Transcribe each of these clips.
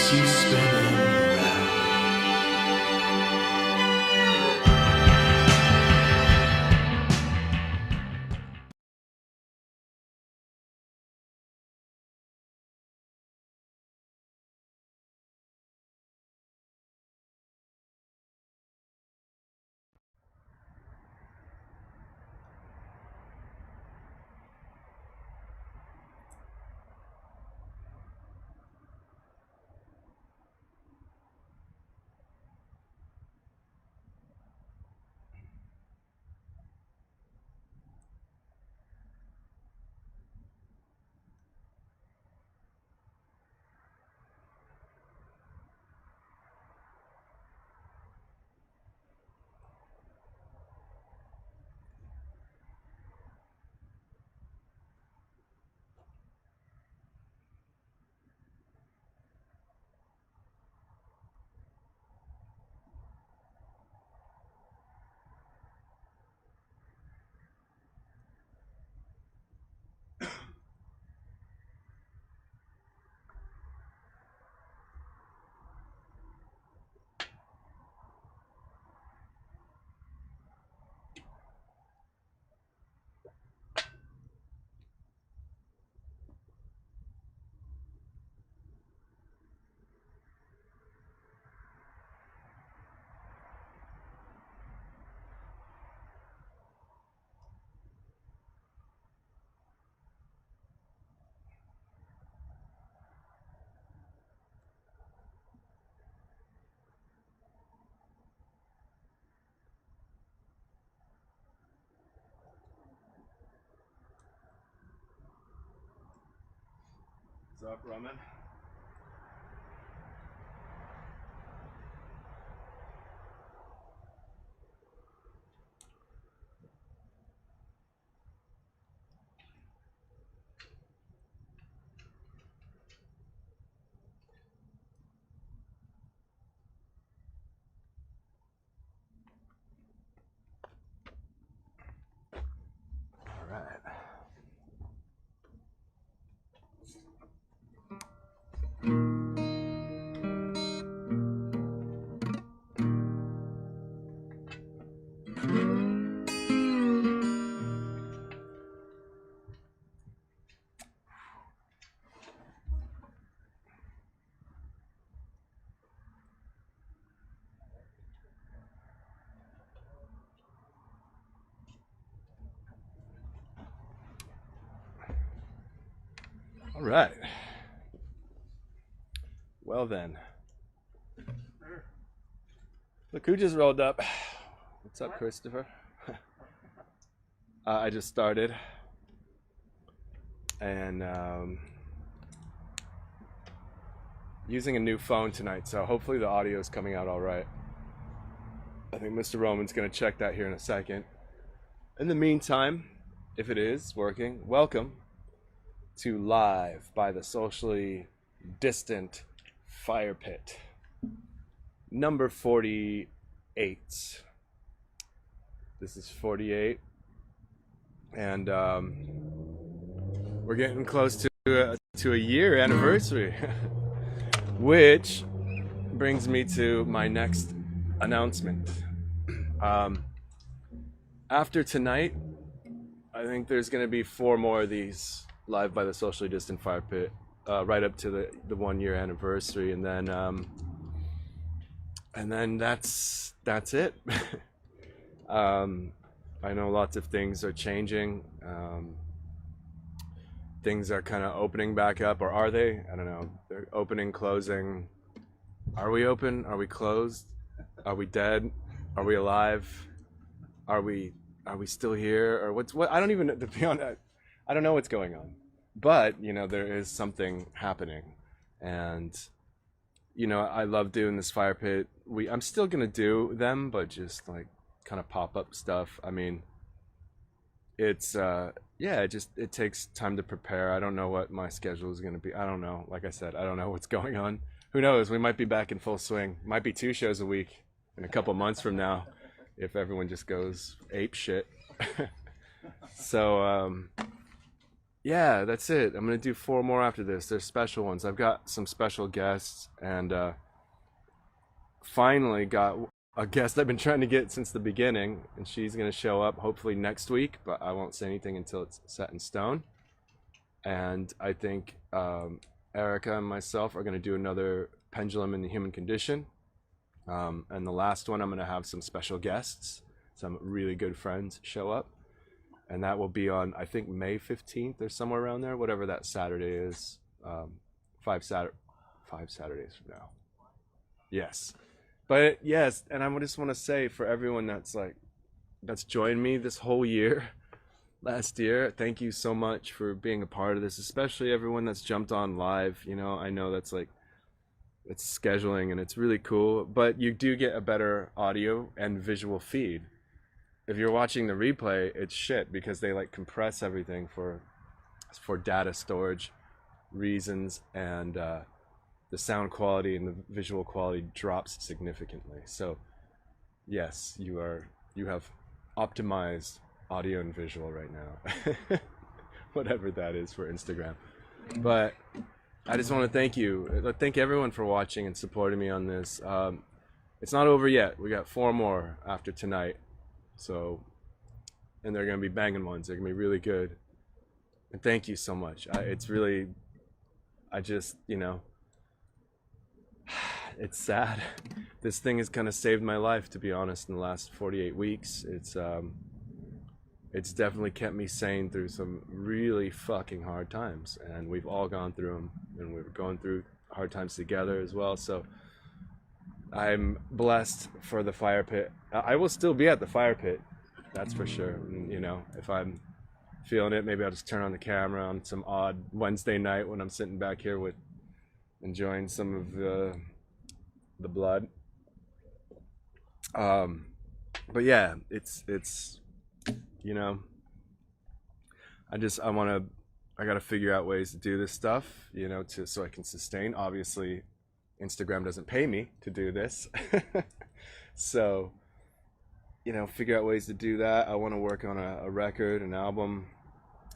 keeps you spinning round. What's up, Roman? All right. All right. Well then. Look who just rolled up. What's up, Christopher? I just started. And using a new phone tonight, so hopefully the audio is coming out all right. I think Mr. Roman's going to check that here in a second. In the meantime, if it is working, welcome to Live by the Socially Distant Firepit, number 48. This is 48, and we're getting close to a year anniversary, which brings me to my next announcement. After tonight, I think there's going to be 4 more of these Live by the Socially Distant Firepit, right up to the 1 year anniversary, and then that's it. I know lots of things are changing. Things are kind of opening back up, or are they? I don't know. They're opening, closing. Are we open? Are we closed? Are we dead? Are we alive? Are we still here? Or what? I don't even, to be honest, I don't know what's going on. But, there is something happening. And, I love doing this fire pit. I'm still going to do them, but just like kind of pop-up stuff. I mean, it's, it takes time to prepare. I don't know what my schedule is going to be. I don't know. Like I said, I don't know what's going on. Who knows? We might be back in full swing. Might be 2 shows a week in a couple months from now, if everyone just goes ape shit. So, yeah, that's it. I'm gonna do 4 more after this. They're special ones. I've got some special guests, and finally got a guest I've been trying to get since the beginning, and she's gonna show up hopefully next week. But I won't say anything until it's set in stone. And I think Erica and myself are gonna do another pendulum in the human condition. And the last one, I'm gonna have some special guests, some really good friends show up, and that will be on I think May 15th or somewhere around there, whatever that Saturday is. Five Saturdays from now. Yes, but yes, and I just want to say for everyone that's joined me this whole year, last year, thank you so much for being a part of this, especially everyone that's jumped on live. I know that's like it's scheduling and it's really cool, but you do get a better audio and visual feed. If you're watching the replay, it's shit because they like compress everything for data storage reasons, and the sound quality and the visual quality drops significantly. So yes, you have optimized audio and visual right now. Whatever that is for Instagram. But I just want to thank everyone for watching and supporting me on this. It's not over yet. We got 4 more after tonight. So, and they're gonna be banging ones. They're gonna be really good. And thank you so much. It's really, I just, it's sad. This thing has kind of saved my life, to be honest. In the last 48 weeks, it's definitely kept me sane through some really fucking hard times, and we've all gone through them, and we're going through hard times together as well. So I'm blessed for the fire pit. I will still be at the fire pit, that's for sure. And, if I'm feeling it, maybe I'll just turn on the camera on some odd Wednesday night when I'm sitting back here with enjoying some of the blood. But yeah, it's I gotta figure out ways to do this stuff, so I can sustain. Obviously, Instagram doesn't pay me to do this. So, figure out ways to do that. I want to work on a record, an album,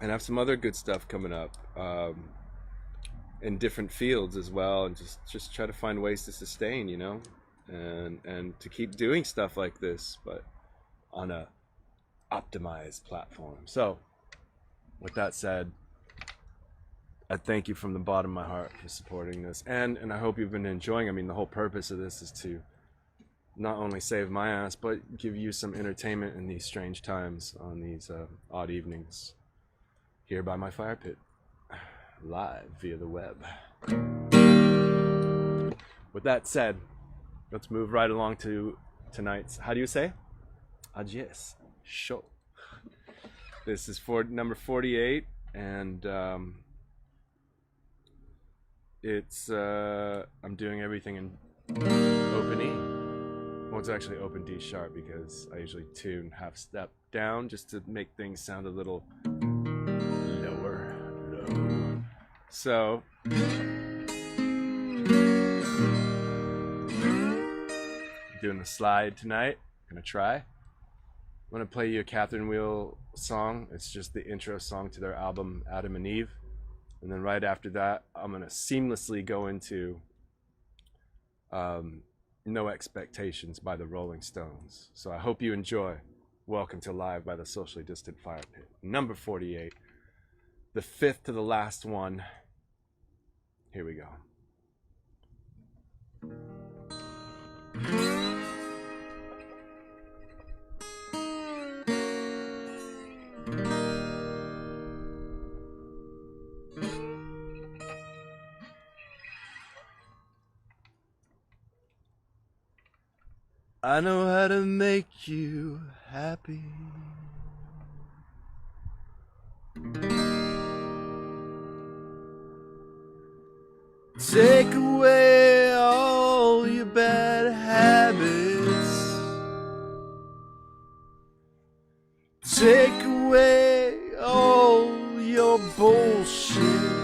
and have some other good stuff coming up in different fields as well, and just try to find ways to sustain, and to keep doing stuff like this, but on a optimized platform. So, with that said, I thank you from the bottom of my heart for supporting this, and I hope you've been enjoying. I mean, the whole purpose of this is to not only save my ass, but give you some entertainment in these strange times on these odd evenings here by my fire pit, live via the web. With that said, let's move right along to tonight's, how do you say? Adios show. This is for number 48, and it's I'm doing everything in open E. Well, it's actually open D sharp because I usually tune half step down just to make things sound a little lower. Low. So doing the slide tonight. Gonna try. I'm gonna play you a Catherine Wheel song. It's just the intro song to their album Adam and Eve. And then right after that, I'm gonna seamlessly go into No Expectations by the Rolling Stones. So I hope you enjoy. Welcome to Live by the Socially Distant Fire Pit. Number 48. The fifth to the last one. Here we go. I know how to make you happy. Take away all your bad habits. Take away all your bullshit.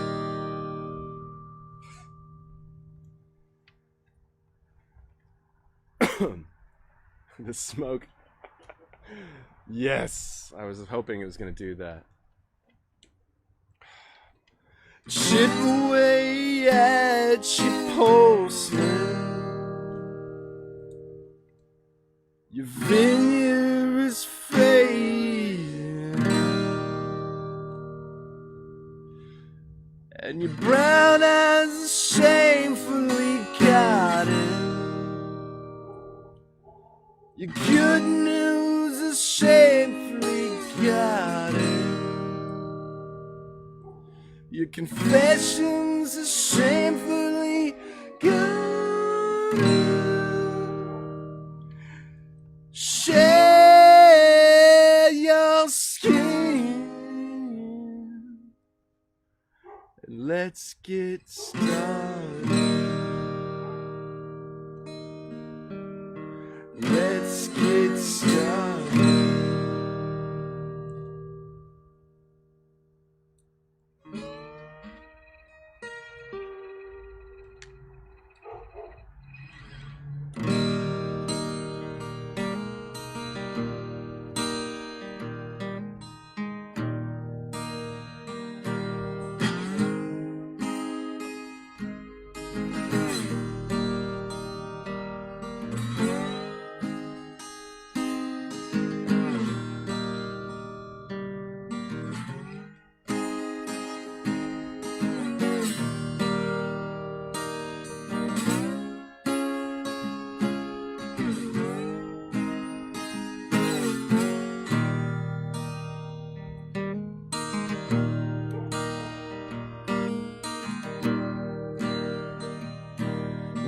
The smoke. Yes, I was hoping it was going to do that. chip away at your porcelain. Your vineyard is fading, and your brown eyes are shamefully guarded. Your good news is shamefully guarded. Your confessions are shamefully guarded. Share your skin and let's get started. Let's get started.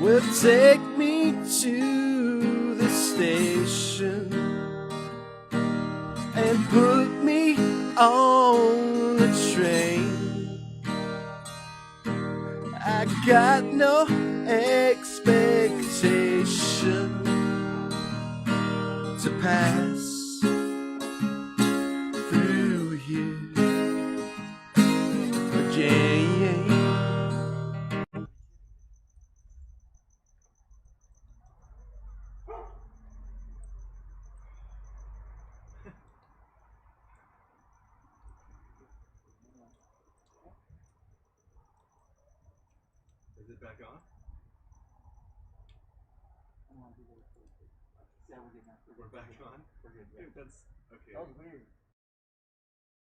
Well, take me to the station and put me on the train. I got no expectation to pass through here again. Is it back on? Yeah, we're good now. We're back on? We're good. Dude, that's okay. That was weird.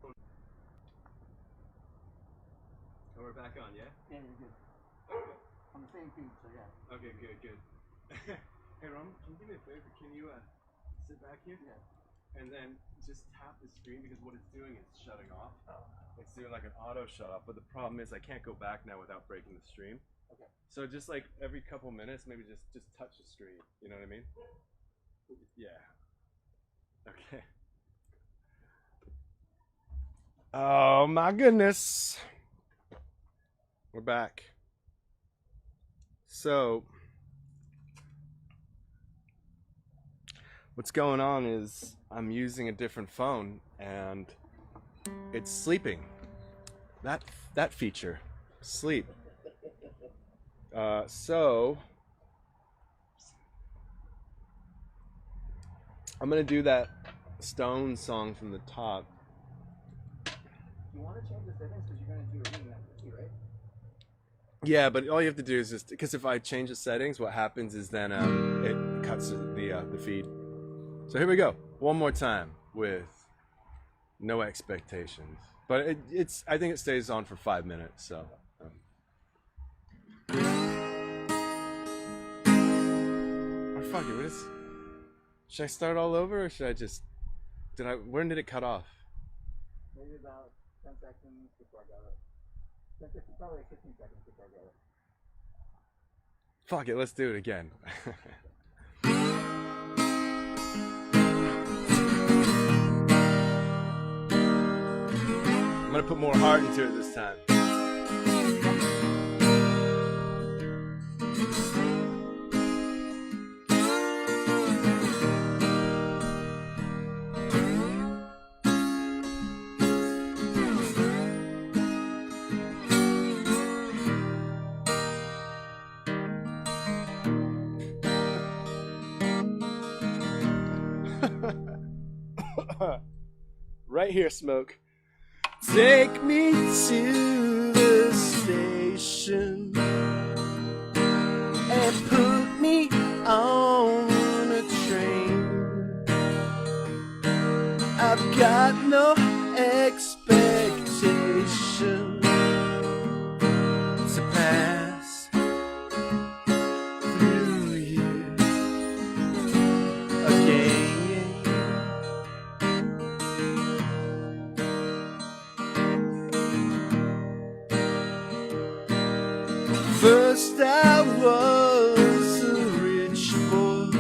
Oh, we're back on, yeah? Yeah, you're good. Okay. On the same feed, so yeah. Okay, good, good. Hey, Ron, can you do me a favor? Can you sit back here? Yeah. And then just tap the screen, because what it's doing is shutting off. Oh. It's doing like an auto shut off, but the problem is I can't go back now without breaking the stream. Okay. So just like every couple minutes, maybe just touch the screen. You know what I mean? Yeah. Okay. Oh my goodness. We're back. So what's going on is I'm using a different phone and it's sleeping. That feature, sleep. So I'm gonna do that Stone song from the top. You want to change the settings because you're going to do a reading after too, right? Yeah, but all you have to do is just, because if I change the settings, what happens is then it cuts the feed. So here we go, one more time with no expectations. But it's I think it stays on for 5 minutes. So. Or fuck it, should I start all over or should I just? When did it cut off? Maybe about 10 seconds before I got it. Probably like 15 seconds before I got it. Fuck it, let's do it again. I'm gonna put more heart into it this time. Right here, Smoke. Take me to the station and put me on a train. I've got no expectation to pass through here again. First I was a rich boy,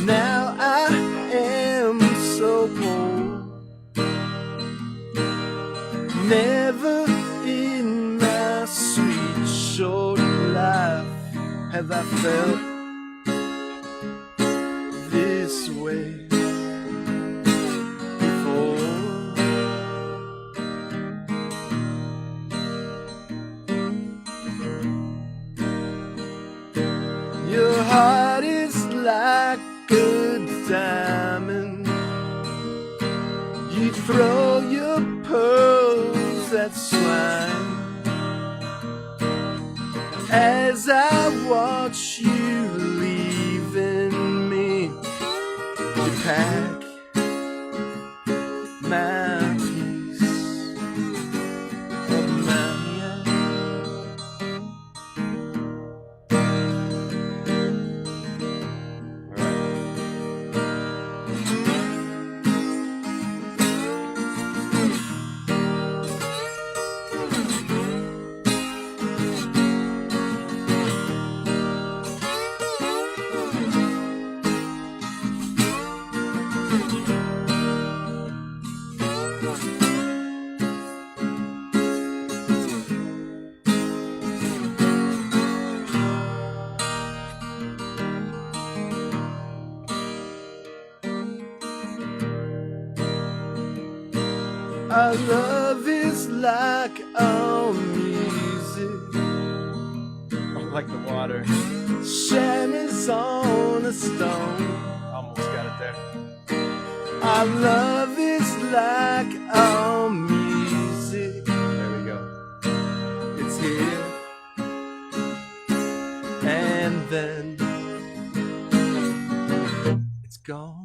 now I am so poor. Never in my sweet short life have I felt this way before. Your heart is like a diamond. You throw your pearls at swine. As I watch you leaving me to pack my piece of mind. Our love is like our music, Like the water. shammers on a stone. Almost got it there. Our love is like our music. There we go. It's here and then it's gone.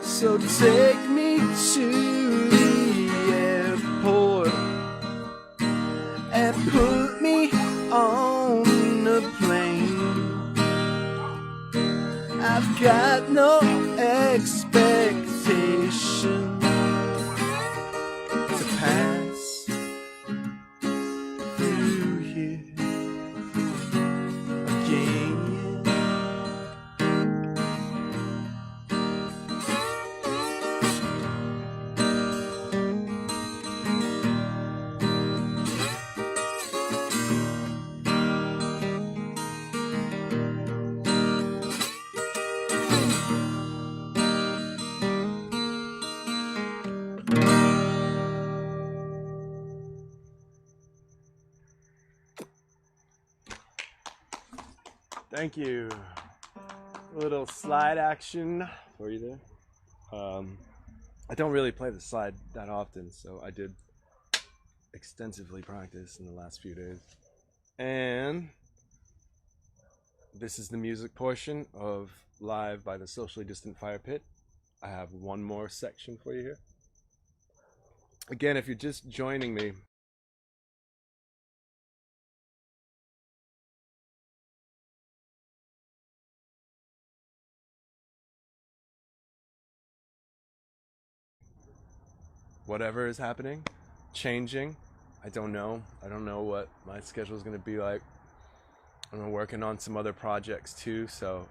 So take me to the airport and put me on a plane. I've got no expectation to pass through here again. Thank you. A little slide action for you there. I don't really play the slide that often, so I did extensively practice in the last few days. And this is the music portion of Live by the Socially Distant Firepit. I have one more section for you here. Again, if you're just joining me, whatever is happening, changing, I don't know. I don't know what my schedule is going to be like. I'm working on some other projects too, so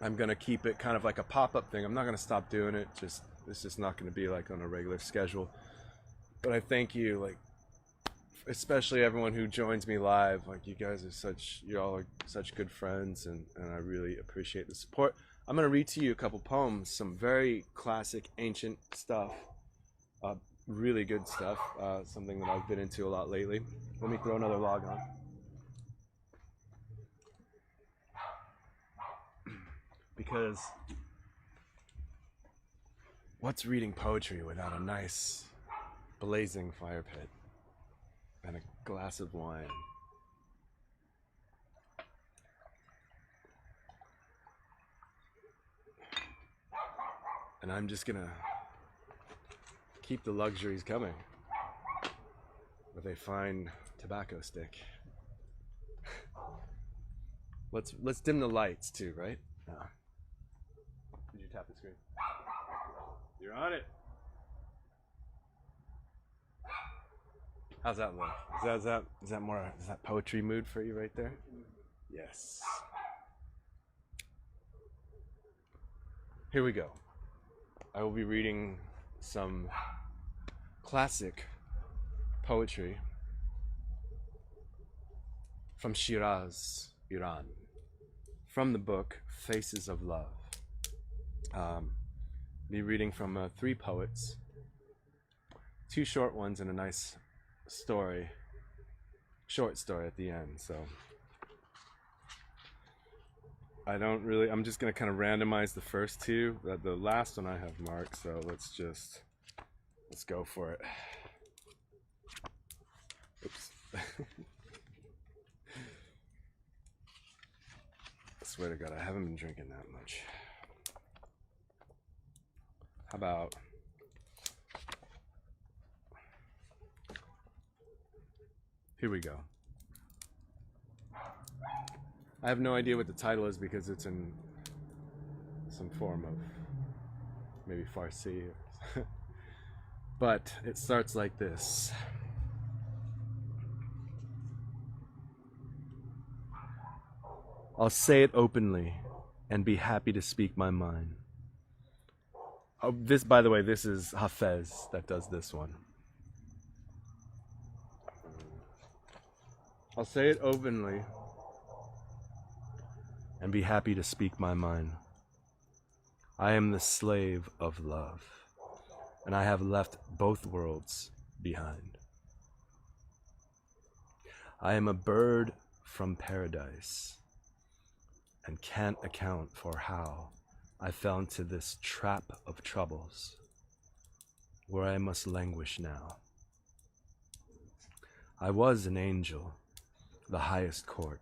I'm going to keep it kind of like a pop-up thing. I'm not going to stop doing it. It's just not going to be like on a regular schedule. But I thank you, like, especially everyone who joins me live. Like, you guys are you all are such good friends, and I really appreciate the support. I'm going to read to you a couple poems, some very classic, ancient stuff. Really good stuff, something that I've been into a lot lately. Let me throw another log on. Because what's reading poetry without a nice blazing fire pit and a glass of wine? And I'm just gonna keep the luxuries coming with a fine tobacco stick. Let's dim the lights too, right? Did you tap the screen? You're on it. How's that look? Is that poetry mood for you right there? Yes. Here we go. I will be reading some classic poetry from Shiraz, Iran, from the book Faces of Love. Be reading from 3 poets, 2 short ones and a nice short story at the end. So I'm just gonna kind of randomize the first 2. The last one I have marked, so let's go for it. Oops. I swear to God, I haven't been drinking that much. How about here we go. I have no idea what the title is because it's in some form of maybe Farsi. But it starts like this. I'll say it openly and be happy to speak my mind. Oh, this, by the way, this is Hafez that does this one. I'll say it openly and be happy to speak my mind. I am the slave of love, and I have left both worlds behind. I am a bird from paradise and can't account for how I fell into this trap of troubles where I must languish now. I was an angel. The highest court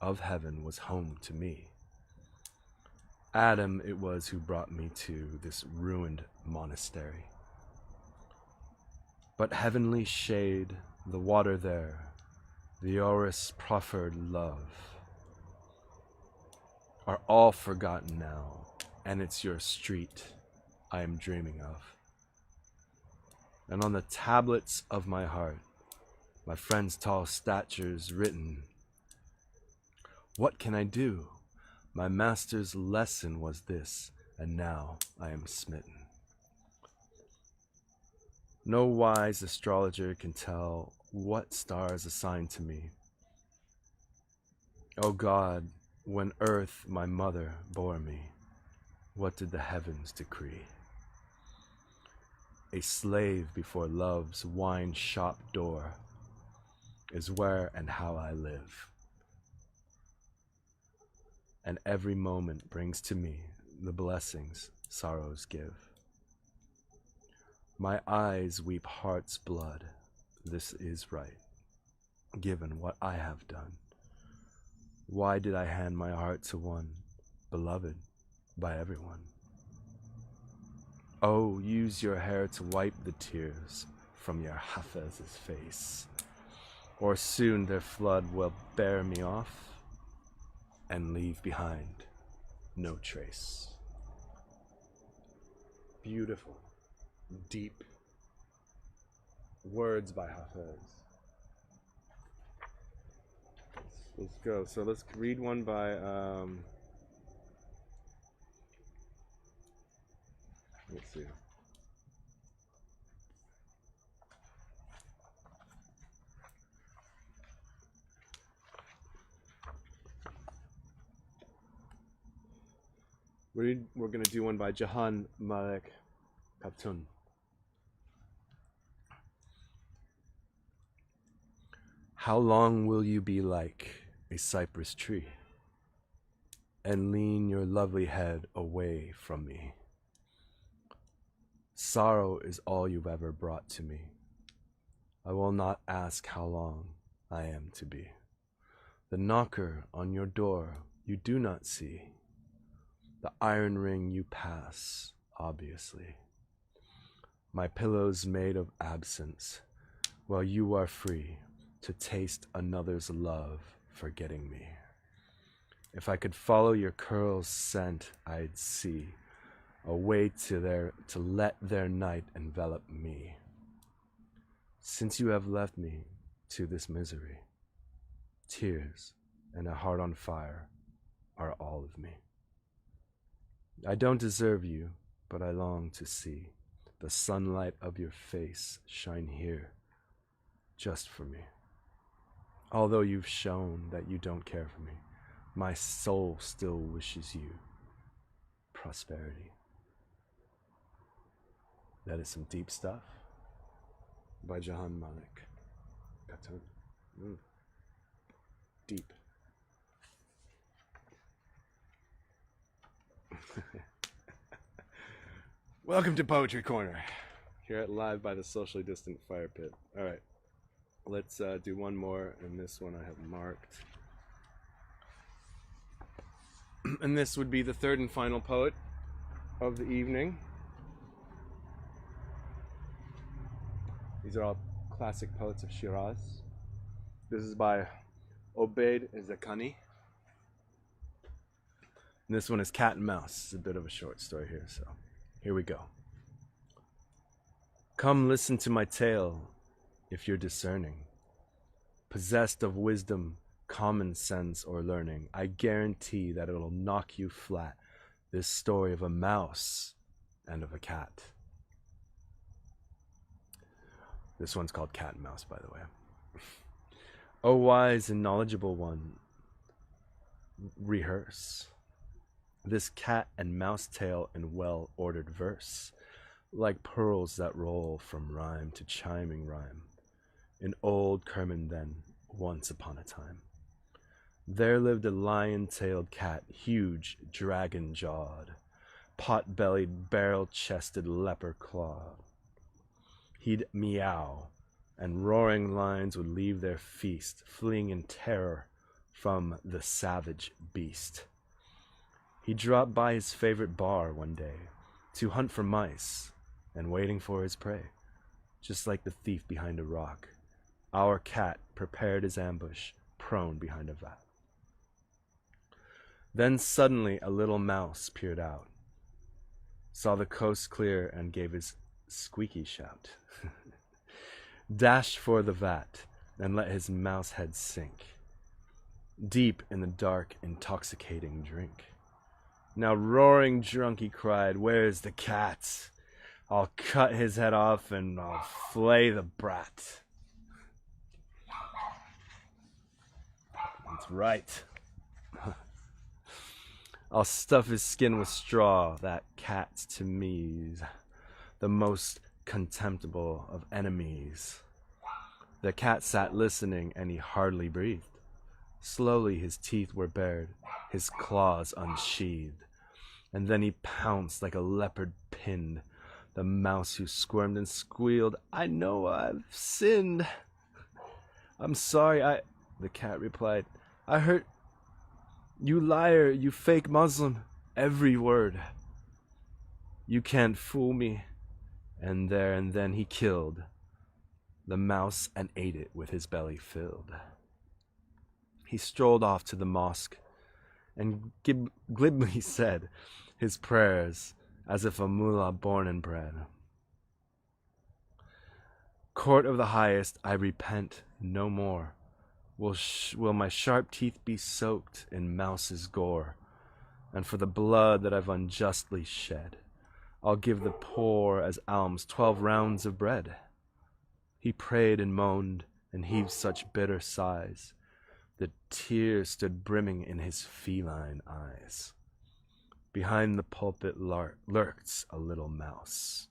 of heaven was home to me. Adam it was who brought me to this ruined monastery. But heavenly shade, the water there, the orris proffered love, are all forgotten now, and it's your street I am dreaming of. And on the tablets of my heart, my friend's tall stature's written. What can I do? My master's lesson was this, and now I am smitten. No wise astrologer can tell what stars assigned to me. O God, when earth, my mother, bore me, what did the heavens decree? A slave before love's wine shop door is where and how I live. And every moment brings to me the blessings sorrows give. My eyes weep heart's blood, this is right, given what I have done. Why did I hand my heart to one, beloved by everyone? Oh, use your hair to wipe the tears from your Hafez's face, or soon their flood will bear me off and leave behind no trace. Beautiful, deep words by Hafez. Let's go. So let's read one by let's see. We're going to do one by Jahan Malek Kaptun. How long will you be like a cypress tree? and lean your lovely head away from me. Sorrow is all you've ever brought to me. I will not ask how long I am to be. The knocker on your door you do not see. The iron ring you pass, obviously. My pillow's made of absence, while you are free to taste another's love, forgetting me. If I could follow your curls' scent, I'd see a way to let their night envelop me. Since you have left me to this misery, tears and a heart on fire are all of me. I don't deserve you, but I long to see the sunlight of your face shine here just for me. Although you've shown that you don't care for me, my soul still wishes you prosperity. That is some deep stuff by Jahan Malik. Deep. Welcome to Poetry Corner, here at Live by the Socially Distant Firepit. All right, let's do one more, and this one I have marked. And this would be the third and final poet of the evening. These are all classic poets of Shiraz. This is by Obaid Ezekani. And this one is Cat and Mouse. It's a bit of a short story here, so here we go. Come listen to my tale if you're discerning, possessed of wisdom, common sense, or learning. I guarantee that it'll knock you flat, this story of a mouse and of a cat. This one's called Cat and Mouse, by the way. O wise and knowledgeable one, rehearse this cat and mouse tale in well-ordered verse, like pearls that roll from rhyme to chiming rhyme. In old Kerman then, once upon a time, there lived a lion-tailed cat, huge, dragon-jawed, pot-bellied, barrel-chested, leper-clawed. He'd meow, and roaring lions would leave their feast, fleeing in terror from the savage beast. He dropped by his favorite bar one day to hunt for mice and waiting for his prey. Just like the thief behind a rock, our cat prepared his ambush, prone behind a vat. Then suddenly a little mouse peered out, saw the coast clear, and gave his squeaky shout. Dashed for the vat and let his mouse head sink deep in the dark, intoxicating drink. Now roaring drunk he cried, "Where's the cat? I'll cut his head off and I'll flay the brat." That's right. I'll stuff his skin with straw. That cat to me's the most contemptible of enemies. The cat sat listening, and he hardly breathed. Slowly his teeth were bared, his claws unsheathed, and then he pounced like a leopard pinned the mouse, who squirmed and squealed. "I know I've sinned. I'm sorry, the cat replied. "I hurt you, liar, you fake Muslim, every word. You can't fool me." And there and then he killed the mouse and ate it with his belly filled. He strolled off to the mosque and glibly said his prayers as if a mullah born and bred. "Court of the highest, I repent no more. Will my sharp teeth be soaked in mouse's gore? And for the blood that I've unjustly shed, I'll give the poor as alms 12 rounds of bread." He prayed and moaned and heaved such bitter sighs, the tears stood brimming in his feline eyes. Behind the pulpit lurked a little mouse,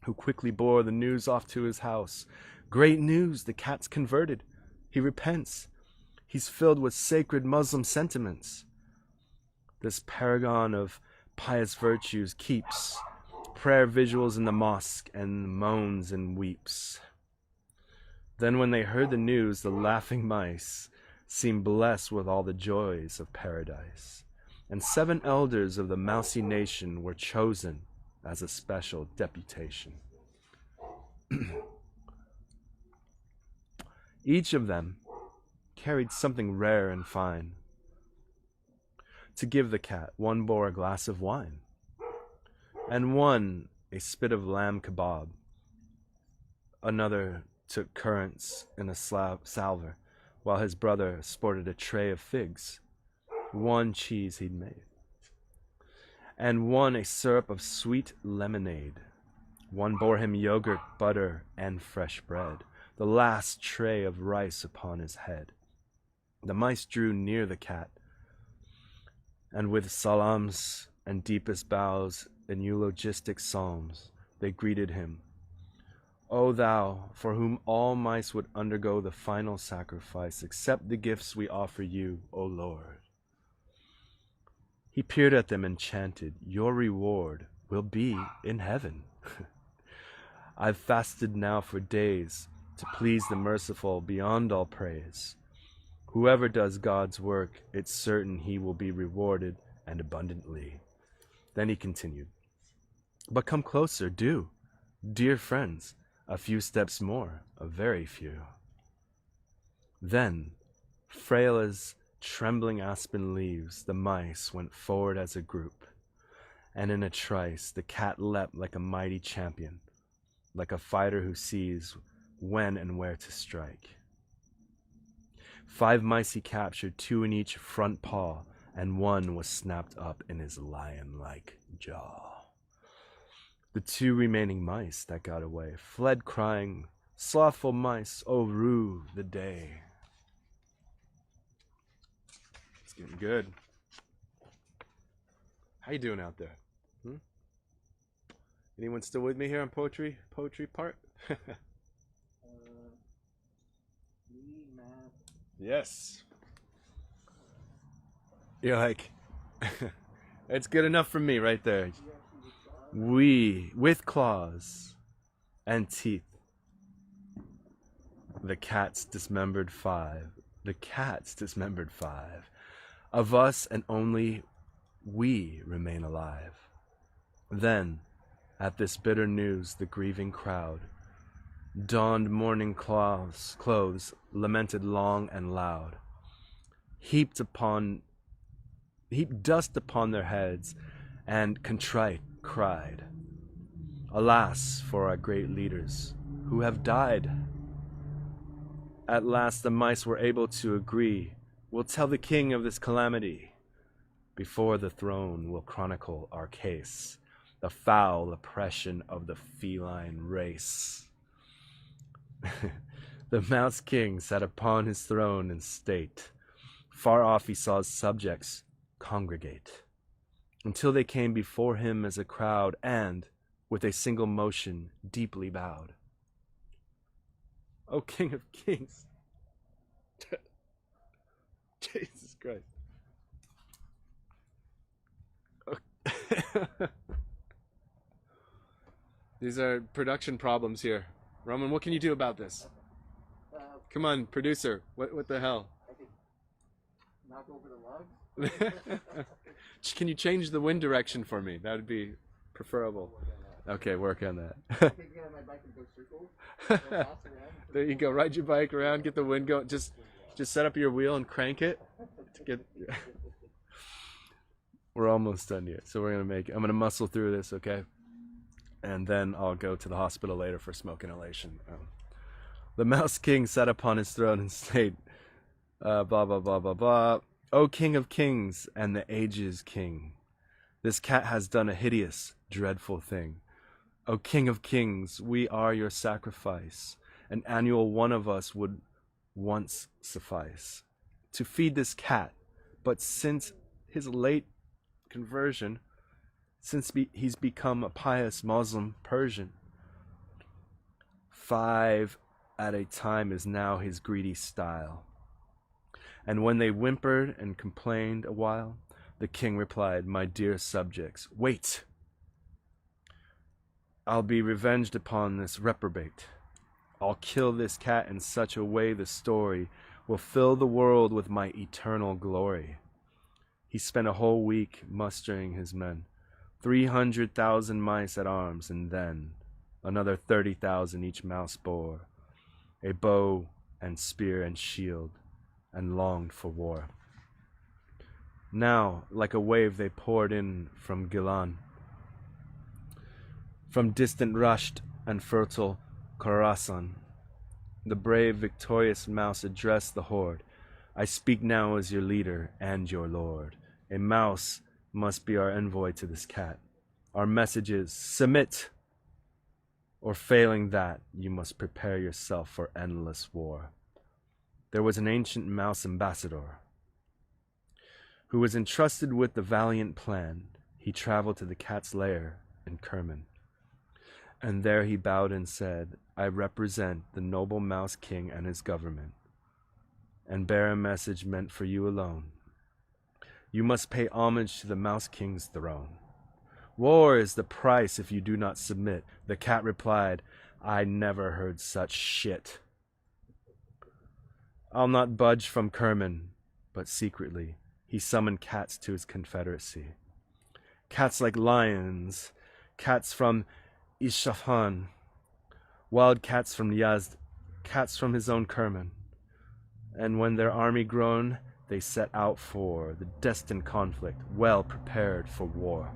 who quickly bore the news off to his house. "Great news, the cat's converted. He repents. He's filled with sacred Muslim sentiments." This paragon of pious virtues keeps prayer visuals in the mosque and moans and weeps. Then when they heard the news, the laughing mice seemed blessed with all the joys of paradise. And 7 elders of the mousy nation were chosen as a special deputation. Each of them carried something rare and fine. To give the cat, one bore a glass of wine, and one a spit of lamb kebab. Another took currants in a salver, while his brother sported a tray of figs, one cheese he'd made, and one a syrup of sweet lemonade. One bore him yogurt, butter, and fresh bread, the last tray of rice upon his head. The mice drew near the cat, and with salams and deepest bows and eulogistic psalms, they greeted him. O thou, for whom all mice would undergo the final sacrifice, accept the gifts we offer you, O Lord. He peered at them and chanted, your reward will be in heaven. I've fasted now for days to please the merciful beyond all praise. Whoever does God's work, it's certain he will be rewarded and abundantly. Then he continued, but come closer, do, dear friends, a few steps more, a very few. Then, frail as trembling aspen leaves, the mice went forward as a group, and in a trice the cat leapt like a mighty champion, like a fighter who sees when and where to strike. 5 mice he captured, 2 in each front paw, and 1 was snapped up in his lion-like jaw. The 2 remaining mice that got away fled crying, slothful mice, oh rue the day. It's getting good. How you doing out there? Anyone still with me here on poetry part? Yes. You're like, it's good enough for me right there. We, with claws and teeth, the cat's dismembered 5. The cat's dismembered 5. Of us and only we remain alive. Then, at this bitter news, the grieving crowd donned mourning clothes, lamented long and loud, heaped dust upon their heads, and contrite cried, alas for our great leaders who have died. At last the mice were able to agree, we'll tell the king of this calamity. Before the throne we'll chronicle our case, the foul oppression of the feline race. The mouse king sat upon his throne in state. Far off he saw his subjects congregate, until they came before him as a crowd, and, with a single motion, deeply bowed. O King of Kings! Jesus Christ. These are production problems here. Roman, what can you do about this? Come on, producer. What the hell? I could knock over the logs. Can you change the wind direction for me? That would be preferable. Okay, work on that. I could get on my bike and go circles. Go around. There you go. Ride your bike around, get the wind going. Just set up your wheel and crank it to get. We're almost done here, so I'm gonna muscle through this, okay? And then I'll go to the hospital later for smoke inhalation. The Mouse King sat upon his throne and stayed, blah, blah, blah, blah, blah. O King of Kings and the Ages King, this cat has done a hideous, dreadful thing. O King of Kings, we are your sacrifice. An annual one of us would once suffice to feed this cat, but since his late conversion, since he's become a pious Muslim Persian, 5 at a time is now his greedy style. And when they whimpered and complained a while, The king replied, "My dear subjects, wait! I'll be revenged upon this reprobate. I'll kill this cat in such a way the story will fill the world with my eternal glory." He spent a whole week mustering his men, 300,000 mice at arms, and then another 30,000 each mouse bore, a bow and spear and shield, and longed for war. Now, like a wave, they poured in from Gilan, from distant Rasht and fertile Khorasan. The brave, victorious mouse addressed the horde. "I speak now as your leader and your lord. A mouse must be our envoy to this cat. Our message is, submit! Or failing that, you must prepare yourself for endless war." There was an ancient mouse ambassador who was entrusted with the valiant plan. He traveled to the cat's lair in Kerman, and there he bowed and said, "I represent the noble Mouse King and his government, and bear a message meant for you alone. You must pay homage to the Mouse King's throne. War is the price if you do not submit." The cat replied, "I never heard such shit. I'll not budge from Kerman." But secretly, he summoned cats to his confederacy. Cats like lions, cats from Isfahan, wild cats from Yazd, cats from his own Kerman. And when their army grown, they set out for the destined conflict, well prepared for war.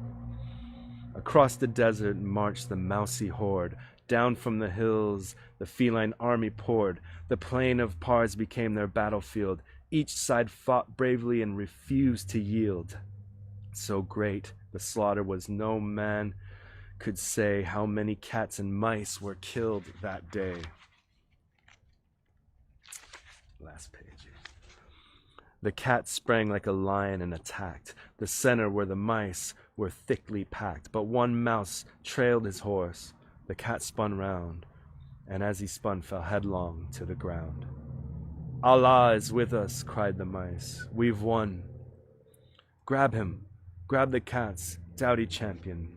Across the desert marched the mousy horde. Down from the hills the feline army poured. The plain of Pars became their battlefield. Each side fought bravely and refused to yield. So great the slaughter was, no man could say how many cats and mice were killed that day. Last page. The cat sprang like a lion and attacked the center where the mice were thickly packed. But one mouse trailed his horse. The cat spun round, and as he spun, fell headlong to the ground. "Allah is with us," cried the mice. "We've won." "Grab him! Grab the cat's doughty champion."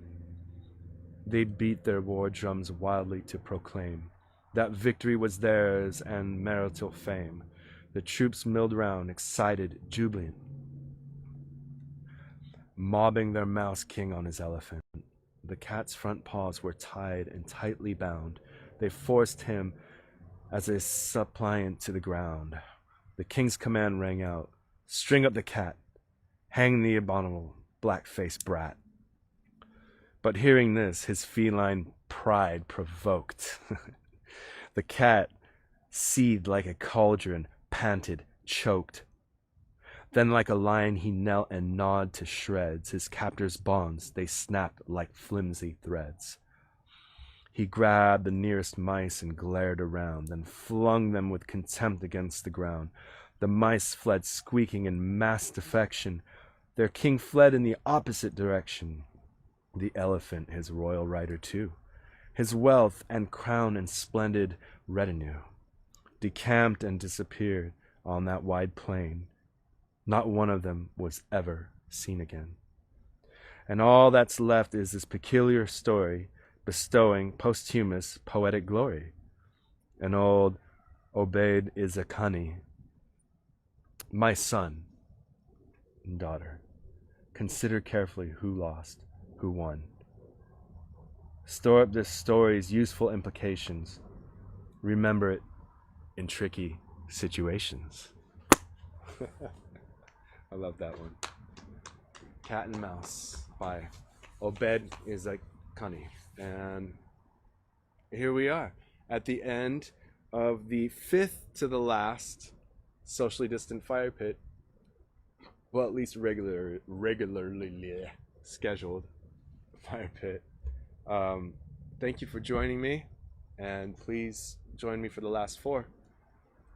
They beat their war drums wildly to proclaim that victory was theirs and marital fame. The troops milled round, excited, jubilant, mobbing their Mouse King on his elephant. The cat's front paws were tied and tightly bound. They forced him as a suppliant to the ground. The king's command rang out, "String up the cat, hang the abominable black-faced brat." But hearing this, his feline pride provoked. The cat seethed like a cauldron, panted, choked. Then like a lion he knelt and gnawed to shreds. His captor's bonds, they snapped like flimsy threads. He grabbed the nearest mice and glared around, then flung them with contempt against the ground. The mice fled squeaking in mass defection. Their king fled in the opposite direction. The elephant, his royal rider too, his wealth and crown and splendid retinue, decamped and disappeared on that wide plain. Not one of them was ever seen again. And all that's left is this peculiar story bestowing posthumous poetic glory. An old Obeid Izakani, "My son and daughter, consider carefully who lost, who won. Store up this story's useful implications. Remember it in tricky situations." I love that one. Cat and Mouse by Obed Izakani. And here we are at the end of the fifth to the last socially distant fire pit. Well, at least regularly scheduled fire pit. Thank you for joining me, and please join me for the last four.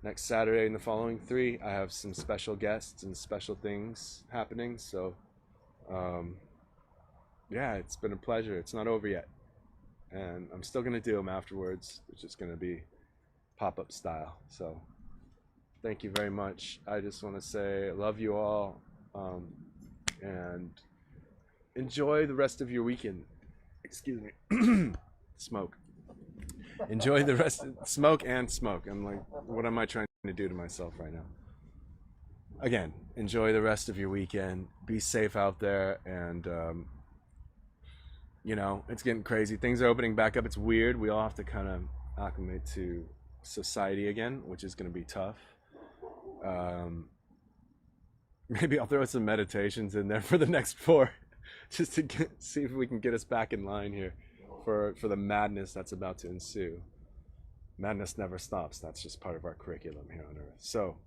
Next Saturday and the following three, I have some special guests and special things happening. So, yeah, it's been a pleasure. It's not over yet. And I'm still going to do them afterwards. It's just going to be pop-up style. So, thank you very much. I just want to say I love you all. and enjoy the rest of your weekend. Excuse me. Smoke. Enjoy the rest of smoke and smoke. I'm like, what am I trying to do to myself right now? Again, enjoy the rest of your weekend. Be safe out there, and you know, it's getting crazy. Things are opening back up. It's weird. We all have to kind of acclimate to society again, which is going to be tough. Maybe I'll throw some meditations in there for the next 4, just to see if we can get us back in line here for the madness that's about to ensue. Madness never stops. That's just part of our curriculum here on Earth. So,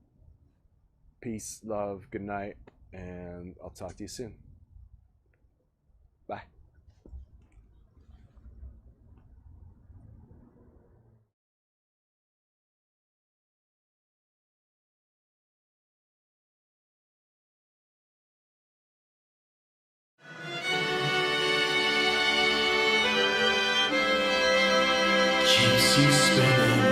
peace, love, good night, and I'll talk to you soon. Bye. Keeps you spinning